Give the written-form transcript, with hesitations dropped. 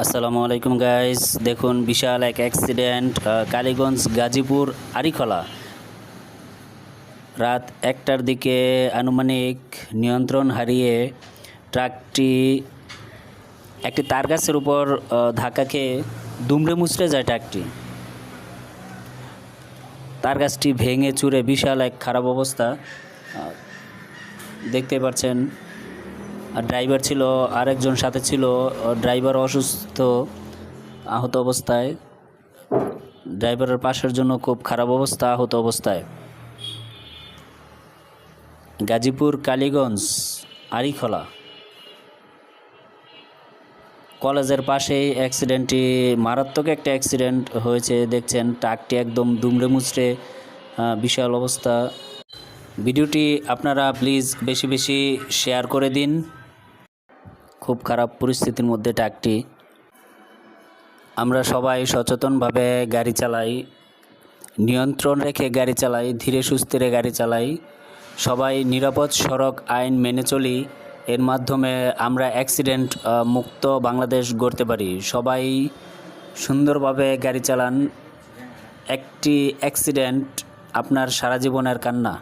আসসালামু আলাইকুম গাইস, দেখুন বিশাল এক অ্যাক্সিডেন্ট কালীগঞ্জ গাজীপুর আরিখলা। রাত 1টার দিকে আনুমানিক নিয়ন্ত্রণ হারিয়ে ট্রাকটি একটি তারগাছের উপর ধাক্কা খেয়ে দুমড়ে মুচড়ে যায়। ট্রাকটি তারগাছটি ভেঙে চুরে বিশাল এক খারাপ অবস্থা দেখতে পাচ্ছেন। আর ড্রাইভার ছিল, আরেকজন সাথে ছিল, ড্রাইভার অসুস্থ, আহত অবস্থায়। ড্রাইভারের পাশের জন্য খুব খারাপ অবস্থা, আহত অবস্থায়। গাজীপুর কালীগঞ্জ আরিখলা কলেজের পাশেই অ্যাক্সিডেন্টটি, মারাত্মক একটা অ্যাক্সিডেন্ট হয়েছে। দেখছেন ট্রাকটি একদম দুমড়ে মুচড়ে বিশাল অবস্থা। ভিডিওটি আপনারা প্লিজ বেশি বেশি শেয়ার করে দিন। খুব খারাপ পরিস্থিতির মধ্যে ট্রাকটি। আমরা সবাই সচেতনভাবে গাড়ি চালাই, নিয়ন্ত্রণ রেখে গাড়ি চালাই, ধীরে সুস্থিরে গাড়ি চালাই। সবাই নিরাপদ সড়ক আইন মেনে চলি। এর মাধ্যমে আমরা অ্যাক্সিডেন্ট মুক্ত বাংলাদেশ গড়তে পারি। সবাই সুন্দরভাবে গাড়ি চালান। একটি অ্যাক্সিডেন্ট আপনার সারা জীবনের কান্না।